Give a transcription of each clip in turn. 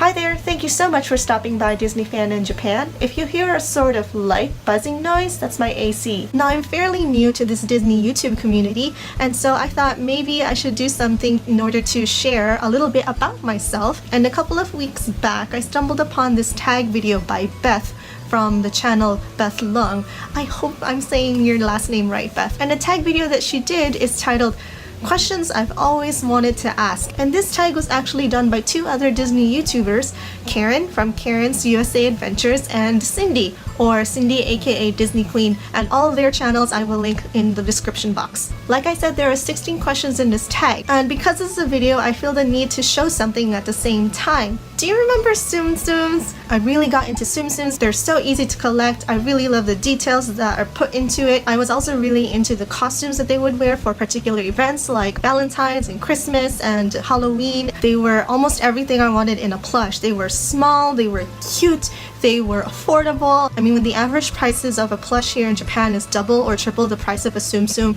Hi there, thank you so much for stopping by Disney Fan in Japan. If you hear a sort of light buzzing noise, that's my AC. Now I'm fairly new to this Disney YouTube community, and so I thought maybe I should do something in order to share a little bit about myself. And a couple of weeks back, I stumbled upon this tag video by Beth from the channel Beth Lung. I hope I'm saying your last name right, Beth. And the tag video that she did is titled Questions I've Always Wanted to Ask. And this tag was actually done by two other Disney YouTubers, Karen from Karen's USA Adventures and Cyndi, or Cyndi aka Disney Queen, and all their channels I will link in the description box. Like I said, there are 16 questions in this tag, and because this is a video, I feel the need to show something at the same time. Do you remember Tsum Tsums? I really got into Tsum Tsums. They're so easy to collect. I really love the details that are put into it. I was also really into the costumes that they would wear for particular events like Valentine's and Christmas and Halloween. They were almost everything I wanted in a plush. They were small, they were cute, they were affordable. I mean, when the average prices of a plush here in Japan is double or triple the price of a Tsum Tsum,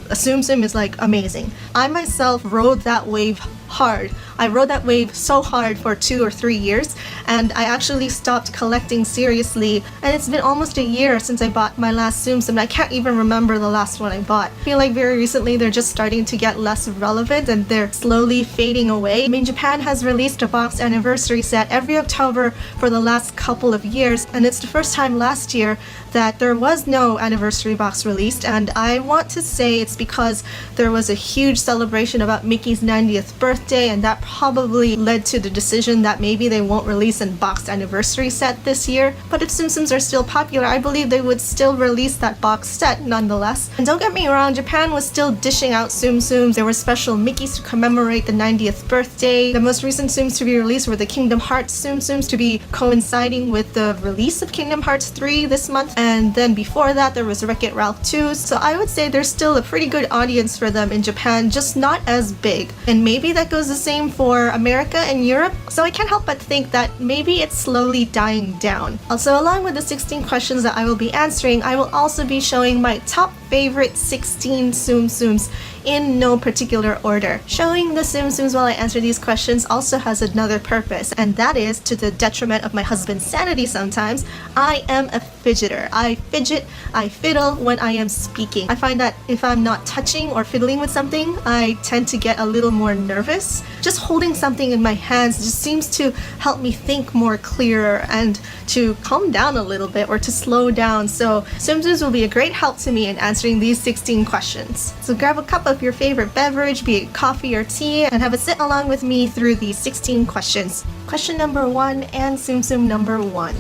a Tsum Tsum is like amazing. I myself rode that wave hard. I rode that wave so hard for 2 or 3 years, and I actually stopped collecting seriously, and it's been almost a year since I bought my last Tsum Tsum. I can't even remember the last one I bought. I feel like very recently they're just starting to get less relevant and they're slowly fading away. I mean, Japan has released a box anniversary set every October for the last couple of years, and it's the first time last year that there was no anniversary box released, and I want to say it's because there was a huge celebration about Mickey's 90th birthday, and that probably led to the decision that maybe they won't release a boxed anniversary set this year. But if Tsum Tsums are still popular, I believe they would still release that box set nonetheless. And don't get me wrong, Japan was still dishing out Tsum Tsums. There were special Mickeys to commemorate the 90th birthday. The most recent Tsums to be released were the Kingdom Hearts Tsum Tsums, to be coinciding with the release of Kingdom Hearts 3 this month. And then before that, there was Wreck-It Ralph 2. So I would say there's still a pretty good audience for them in Japan, just not as big. And maybe that goes the same for America and Europe. So I can't help but think that maybe it's slowly dying down. Also, along with the 16 questions that I will be answering, I will also be showing my top favorite 16 Tsum Tsums in no particular order. Showing the Tsum Tsums while I answer these questions also has another purpose, and that is to the detriment of my husband's sanity sometimes. I am a fidgeter. I fidget, I fiddle when I am speaking. I find that if I'm not touching or fiddling with something, I tend to get a little more nervous. Just holding something in my hands just seems to help me think more clearer and to calm down a little bit or to slow down. So Tsum Tsums will be a great help to me in answering these 16 questions. So grab a cup of your favorite beverage, be it coffee or tea, and have a sit along with me through these 16 questions. Question number 1 and Tsum Tsum number 1.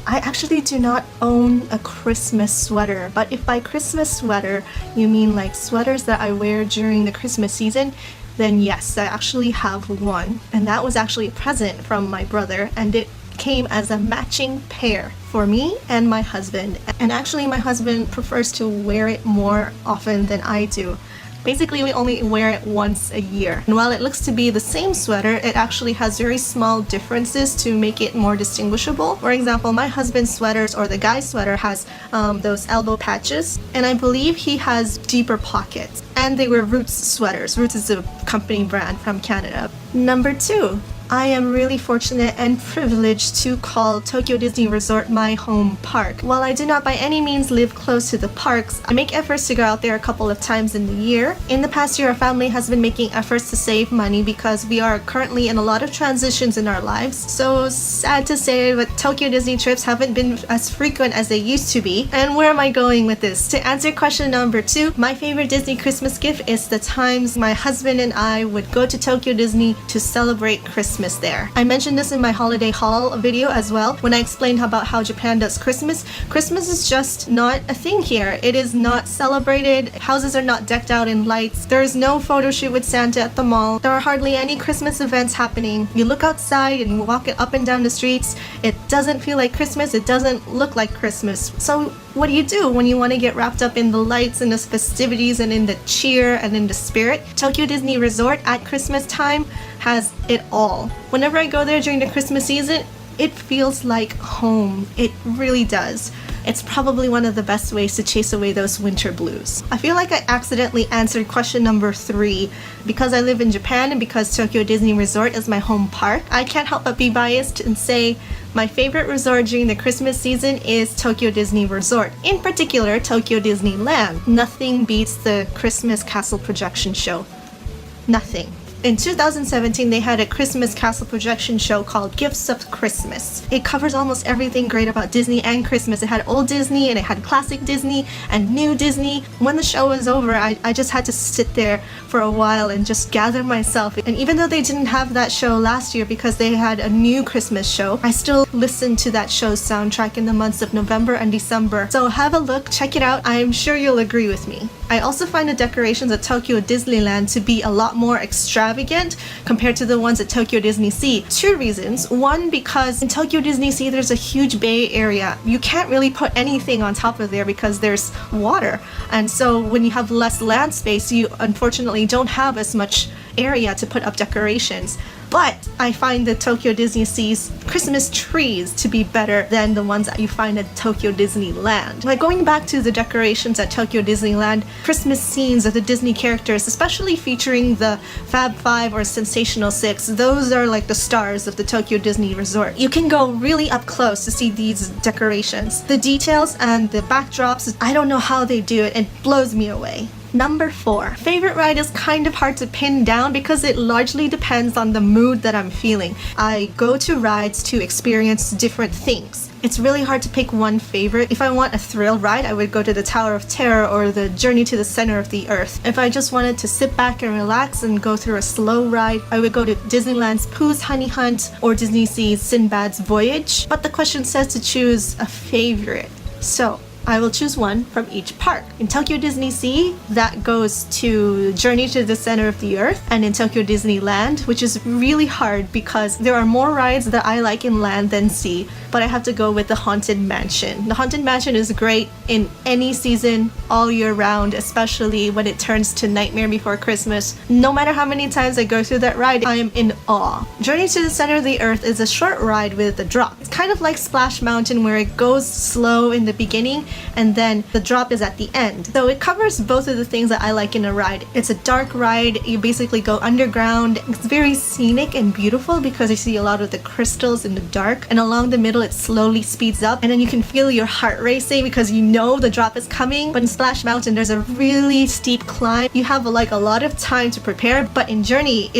I actually do not own a Christmas sweater, but if by Christmas sweater you mean like sweaters that I wear during the Christmas season, then yes, I actually have one. And that was actually a present from my brother, and it came as a matching pair for me and my husband. And actually my husband prefers to wear it more often than I do. Basically, we only wear it once a year. And while it looks to be the same sweater, it actually has very small differences to make it more distinguishable. For example, my husband's sweaters, or the guy's sweater, has those elbow patches, and I believe he has deeper pockets. And they were Roots sweaters. Roots is a company brand from Canada. Number 2. I am really fortunate and privileged to call Tokyo Disney Resort my home park. While I do not by any means live close to the parks, I make efforts to go out there a couple of times in the year. In the past year, our family has been making efforts to save money because we are currently in a lot of transitions in our lives. So sad to say, but Tokyo Disney trips haven't been as frequent as they used to be. And where am I going with this? To answer question number 2, my favorite Disney Christmas gift is the times my husband and I would go to Tokyo Disney to celebrate Christmas there. I mentioned this in my holiday haul video as well when I explained about how Japan does Christmas. Christmas is just not a thing here. It is not celebrated. Houses are not decked out in lights. There is no photo shoot with Santa at the mall. There are hardly any Christmas events happening. You look outside and you walk up and down the streets. It doesn't feel like Christmas. It doesn't look like Christmas. So what do when you want to get wrapped up in the lights and the festivities and in the cheer and in the spirit? Tokyo Disney Resort at Christmas time has it all. Whenever I go there during the Christmas season, it feels like home. It really does. It's probably one of the best ways to chase away those winter blues. I feel like I accidentally answered question number 3. Because I live in Japan and because Tokyo Disney Resort is my home park, I can't help but be biased and say my favorite resort during the Christmas season is Tokyo Disney Resort. In particular, Tokyo Disneyland. Nothing beats the Christmas castle projection show. Nothing. In 2017, they had a Christmas castle projection show called Gifts of Christmas. It covers almost everything great about Disney and Christmas. It had old Disney and it had classic Disney and new Disney. When the show was over, I just had to sit there for a while and just gather myself. And even though they didn't have that show last year because they had a new Christmas show, I still listened to that show's soundtrack in the months of November and December. So have a look, check it out. I'm sure you'll agree with me. I also find the decorations at Tokyo Disneyland to be a lot more extravagant compared to the ones at Tokyo Disney Sea. 2 reasons. One, because in Tokyo Disney Sea there's a huge bay area. You can't really put anything on top of there because there's water. And so when you have less land space, you unfortunately don't have as much area to put up decorations. But I find the Tokyo Disney Sea's Christmas trees to be better than the ones that you find at Tokyo Disneyland. Like going back to the decorations at Tokyo Disneyland, Christmas scenes of the Disney characters, especially featuring the Fab Five or Sensational Six, those are like the stars of the Tokyo Disney Resort. You can go really up close to see these decorations. The details and the backdrops, I don't know how they do it. It blows me away. Number 4. Favorite ride is kind of hard to pin down because it largely depends on the mood that I'm feeling. I go to rides to experience different things. It's really hard to pick one favorite. If I want a thrill ride, I would go to the Tower of Terror or the Journey to the Center of the Earth. If I just wanted to sit back and relax and go through a slow ride, I would go to Disneyland's Pooh's Honey Hunt or Disney Sea's Sinbad's Voyage. But the question says to choose a favorite. So I will choose one from each park. In Tokyo Disney Sea, that goes to Journey to the Center of the Earth, and in Tokyo Disneyland, which is really hard because there are more rides that I like in land than sea, but I have to go with the Haunted Mansion. The Haunted Mansion is great in any season, all year round, especially when it turns to Nightmare Before Christmas. No matter how many times I go through that ride, I am in awe. Journey to the Center of the Earth is a short ride with a drop. It's kind of like Splash Mountain where it goes slow in the beginning and then the drop is at the end. So it covers both of the things that I like in a ride. It's a dark ride. You basically go underground. It's very scenic and beautiful because you see a lot of the crystals in the dark, and along the middle it slowly speeds up and then you can feel your heart racing because you know the drop is coming. But in Splash Mountain there's a really steep climb. You have like a lot of time to prepare, but in Journey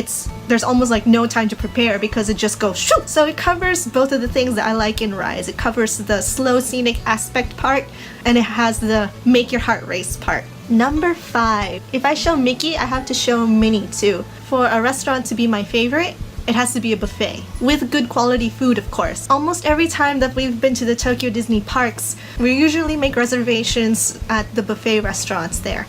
there's almost like no time to prepare because it just goes shoo. So it covers both of the things that I like in rides. It covers the slow scenic aspect part and it has the make your heart race part. Number 5. If I show Mickey, I have to show Minnie too. For a restaurant to be my favorite, it has to be a buffet with good quality food, of course. Almost every time that we've been to the Tokyo Disney parks, we usually make reservations at the buffet restaurants there.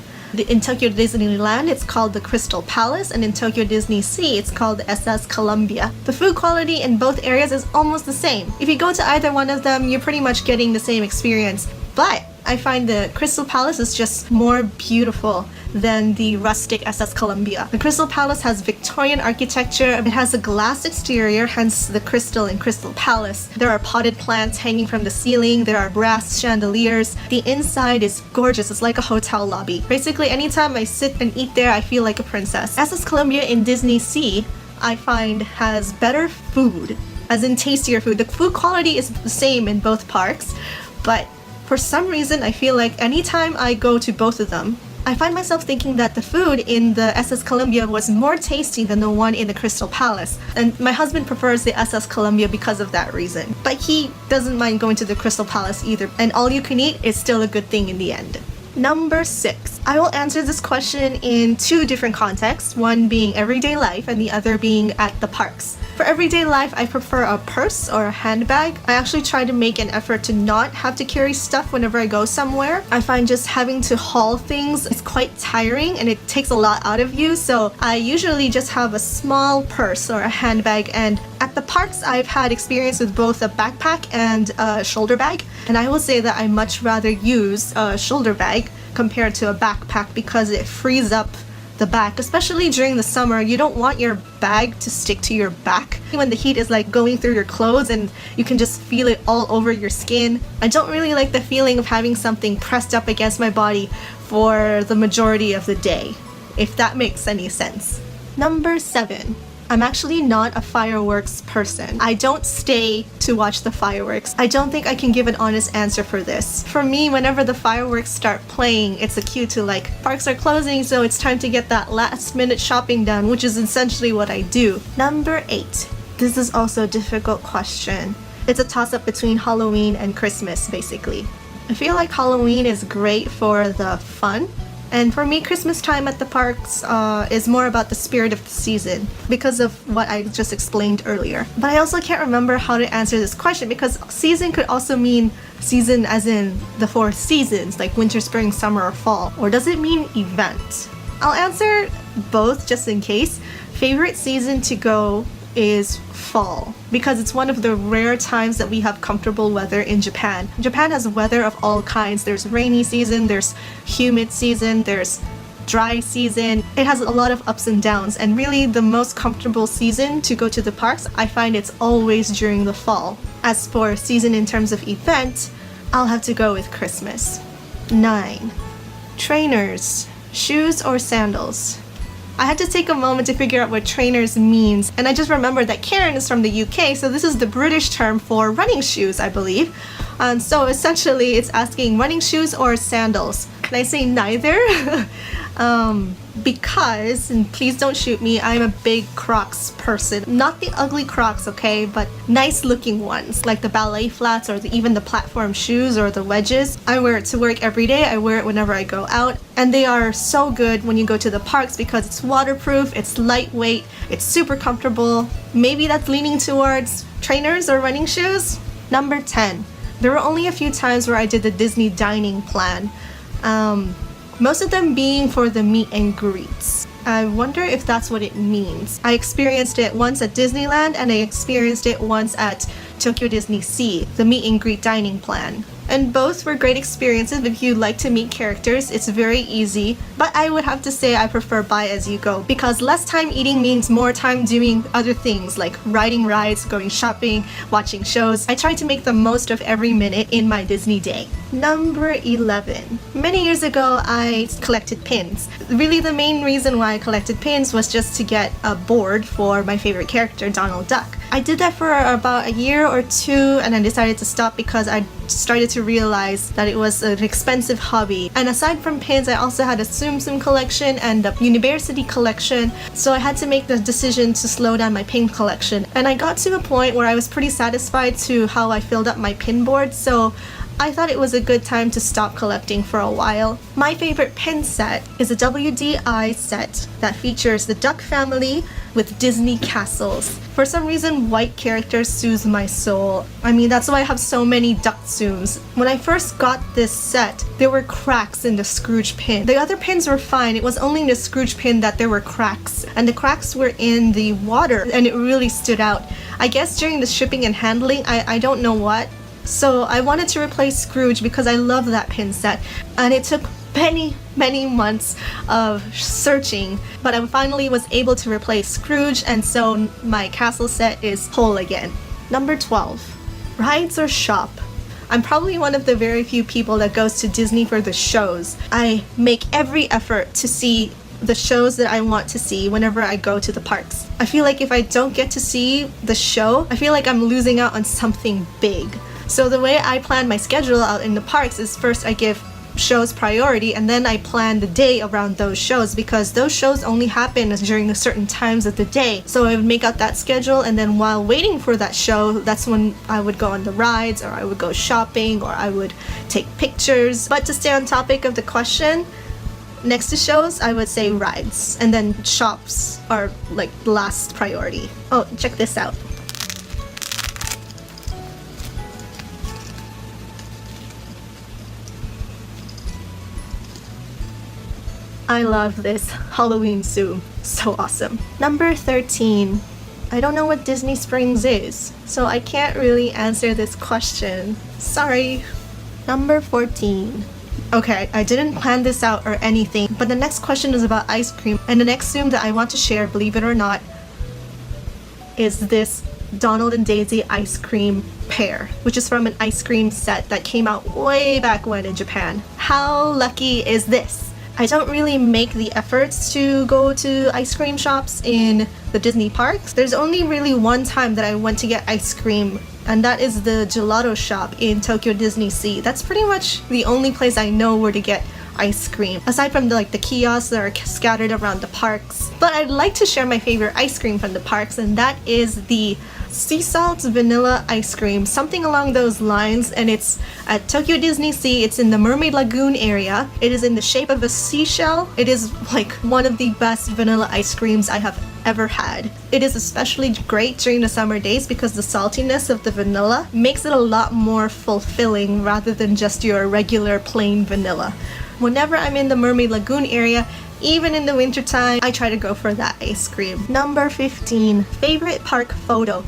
In Tokyo Disneyland, it's called the Crystal Palace, and in Tokyo Disney Sea, it's called the SS Columbia. The food quality in both areas is almost the same. If you go to either one of them, you're pretty much getting the same experience. But I find the Crystal Palace is just more beautiful than the rustic SS Columbia. The Crystal Palace has Victorian architecture. It has a glass exterior, hence the crystal in Crystal Palace. There are potted plants hanging from the ceiling. There are brass chandeliers. The inside is gorgeous. It's like a hotel lobby. Basically, anytime I sit and eat there, I feel like a princess. SS Columbia in Disney Sea, I find, has better food, as in tastier food. The food quality is the same in both parks, but for some reason, I feel like anytime I go to both of them, I find myself thinking that the food in the SS Columbia was more tasty than the one in the Crystal Palace. And my husband prefers the SS Columbia because of that reason. But he doesn't mind going to the Crystal Palace either. And all you can eat is still a good thing in the end. Number 6. I will answer this question in 2 different contexts, one being everyday life and the other being at the parks. For everyday life, I prefer a purse or a handbag. I actually try to make an effort to not have to carry stuff whenever I go somewhere. I find just having to haul things is quite tiring and it takes a lot out of you, so I usually just have a small purse or a handbag. And at the parks, I've had experience with both a backpack and a shoulder bag, and I will say that I much rather use a shoulder bag compared to a backpack because it frees up the back. Especially during the summer, you don't want your bag to stick to your back when the heat is like going through your clothes and you can just feel it all over your skin. I don't really like the feeling of having something pressed up against my body for the majority of the day, if that makes any sense. Number 7. I'm actually not a fireworks person. I don't stay to watch the fireworks. I don't think I can give an honest answer for this. For me, whenever the fireworks start playing, it's a cue to like, parks are closing, so it's time to get that last minute shopping done, which is essentially what I do. Number 8. This is also a difficult question. It's a toss-up between Halloween and Christmas, basically. I feel like Halloween is great for the fun. And for me, Christmas time at the parks is more about the spirit of the season because of what I just explained earlier. But I also can't remember how to answer this question because season could also mean season as in the 4 seasons, like winter, spring, summer, or fall. Or does it mean event? I'll answer both just in case. Favorite season to go is fall because it's one of the rare times that we have comfortable weather in Japan. Japan has weather of all kinds. There's rainy season, there's humid season, there's dry season. It has a lot of ups and downs, and really the most comfortable season to go to the parks, I find it's always during the fall. As for season in terms of event, I'll have to go with Christmas. 9. Trainers, shoes or sandals? I had to take a moment to figure out what trainers means, and I just remembered that Karen is from the UK, so this is the British term for running shoes, I believe. So essentially it's asking running shoes or sandals. Can I say neither? Because, and please don't shoot me, I'm a big Crocs person. Not the ugly Crocs, okay, but nice looking ones, like the ballet flats or even the platform shoes or the wedges. I wear it to work every day. I wear it whenever I go out, and they are so good when you go to the parks because it's waterproof, it's lightweight, it's super comfortable. Maybe that's leaning towards trainers or running shoes. Number 10. There were only a few times where I did the Disney dining plan. Most of them being for the meet and greets. I wonder if that's what it means. I experienced it once at Disneyland and I experienced it once at Tokyo Disney Sea, the meet and greet dining plan. And both were great experiences. If you like to meet characters, it's very easy. But I would have to say I prefer buy as you go because less time eating means more time doing other things like riding rides, going shopping, watching shows. I try to make the most of every minute in my Disney day. Number 11. Many years ago, I collected pins. Really, the main reason why I collected pins was just to get a board for my favorite character, Donald Duck. I did that for about a year or 2 and I decided to stop because I started to realize that it was an expensive hobby. And aside from pins, I also had a Tsum Tsums collection and a university collection, so I had to make the decision to slow down my pin collection. And I got to a point where I was pretty satisfied to how I filled up my pin board, so I thought it was a good time to stop collecting for a while. My favorite pin set is a WDI set that features the Duck family with Disney castles. For some reason, white characters soothe my soul. I mean, that's why I have so many Duck Tsums. When I first got this set, there were cracks in the Scrooge pin. The other pins were fine. It was only in the Scrooge pin that there were cracks. And the cracks were in the water, and it really stood out. I guess during the shipping and handling, I don't know what. So I wanted to replace Scrooge because I love that pin set, and it took many months of searching, but I finally was able to replace Scrooge, and so my castle set is whole again. Number 12. Rides or shop? I'm probably one of the very few people that goes to Disney for the shows. I make every effort to see the shows that I want to see whenever I go to the parks. I feel like if I don't get to see the show, I feel like I'm losing out on something big. So the way I plan my schedule out in the parks is first I give shows priority and then I plan the day around those shows because those shows only happen during the certain times of the day. So I would make out that schedule, and then while waiting for that show, that's when I would go on the rides, or I would go shopping, or I would take pictures. But to stay on topic of the question, next to shows, I would say rides, and then shops are like last priority. Oh, check this out. I love this Halloween suit. So awesome. Number 13. I don't know what Disney Springs is, so I can't really answer this question. Sorry. Number 14. Okay, I didn't plan this out or anything, but the next question is about ice cream, and the next Tsum that I want to share, believe it or not, is this Donald and Daisy ice cream pair, which is from an ice cream set that came out way back when in Japan. How lucky is this? I don't really make the efforts to go to ice cream shops in the Disney parks. There's only really one time that I went to get ice cream, and that is the gelato shop in Tokyo Disney Sea. That's pretty much the only place I know where to get ice cream, aside from the kiosks that are scattered around the parks. But I'd like to share my favorite ice cream from the parks, and that is the sea salt vanilla ice cream, something along those lines, and it's at Tokyo Disney Sea. It's in the Mermaid Lagoon area. It is in the shape of a seashell. It is like one of the best vanilla ice creams I have ever had. It is especially great during the summer days because the saltiness of the vanilla makes it a lot more fulfilling rather than just your regular plain vanilla. Whenever I'm in the Mermaid Lagoon area, even in the wintertime, I try to go for that ice cream. Number 15, favorite park photo.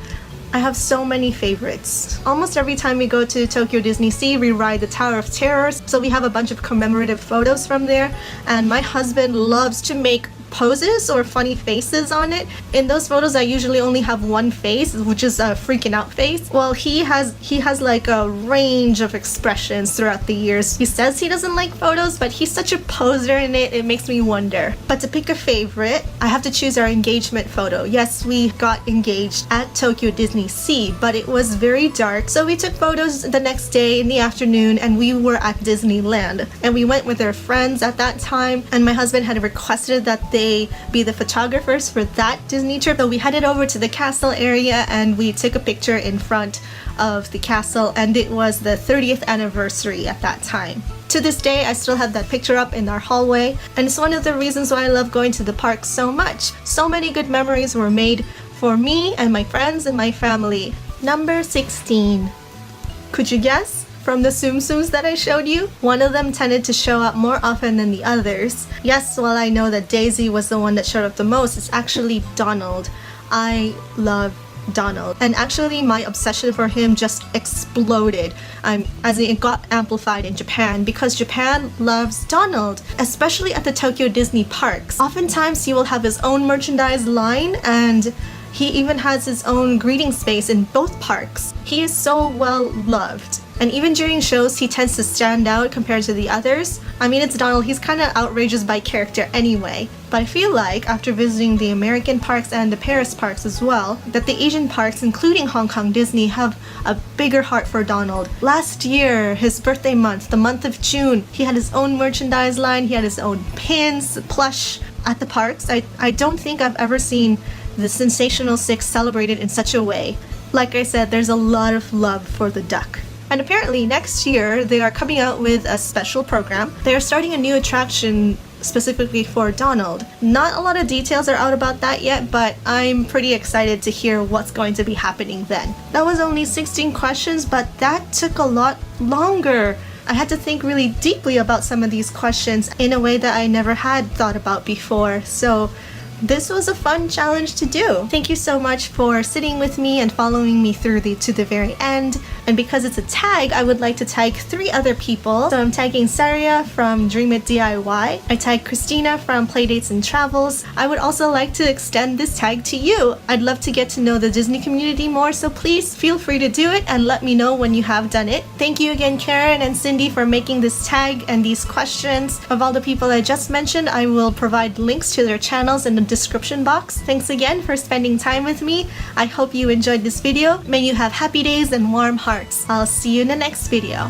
I have so many favorites. Almost every time we go to Tokyo Disney Sea, we ride the Tower of Terrors, so we have a bunch of commemorative photos from there, and my husband loves to make poses or funny faces on it. In those photos, I usually only have one face, which is a freaking out face. Well, he has like a range of expressions throughout the years. He says he doesn't like photos, but he's such a poser in it, it makes me wonder. But to pick a favorite, I have to choose our engagement photo. Yes, we got engaged at Tokyo Disney Sea, but it was very dark, so we took photos the next day in the afternoon, and we were at Disneyland. And we went with our friends at that time, and my husband had requested that they be the photographers for that Disney trip. So we headed over to the castle area and we took a picture in front of the castle, and it was the 30th anniversary at that time. To this day, I still have that picture up in our hallway, and it's one of the reasons why I love going to the park so much. So many good memories were made for me and my friends and my family. Number 16. Could you guess? From the Tsum Tsums that I showed you, one of them tended to show up more often than the others. Yes, while I know that Daisy was the one that showed up the most, it's actually Donald. I love Donald, and actually my obsession for him just exploded as it got amplified in Japan, because Japan loves Donald, especially at the Tokyo Disney parks. Oftentimes he will have his own merchandise line, and he even has his own greeting space in both parks. He is so well loved. And even during shows, he tends to stand out compared to the others. I mean, it's Donald, he's kind of outrageous by character anyway. But I feel like, after visiting the American parks and the Paris parks as well, that the Asian parks, including Hong Kong Disney, have a bigger heart for Donald. Last year, his birthday month, the month of June, he had his own merchandise line, he had his own pins, plush at the parks. I don't think I've ever seen the Sensational Six celebrated in such a way. Like I said, there's a lot of love for the duck. And apparently next year they are coming out with a special program. They are starting a new attraction specifically for Donald. Not a lot of details are out about that yet, but I'm pretty excited to hear what's going to be happening then. That was only 16 questions, but that took a lot longer. I had to think really deeply about some of these questions in a way that I never had thought about before. So this was a fun challenge to do. Thank you so much for sitting with me and following me through to the very end. And because it's a tag, I would like to tag 3 other people. So I'm tagging Saria from Dream It DIY. I tag Christina from Playdates and Travels. I would also like to extend this tag to you. I'd love to get to know the Disney community more, so please feel free to do it and let me know when you have done it. Thank you again, Karen and Cyndi, for making this tag and these questions. Of all the people I just mentioned, I will provide links to their channels in the description box. Thanks again for spending time with me. I hope you enjoyed this video. May you have happy days and warm hearts. I'll see you in the next video.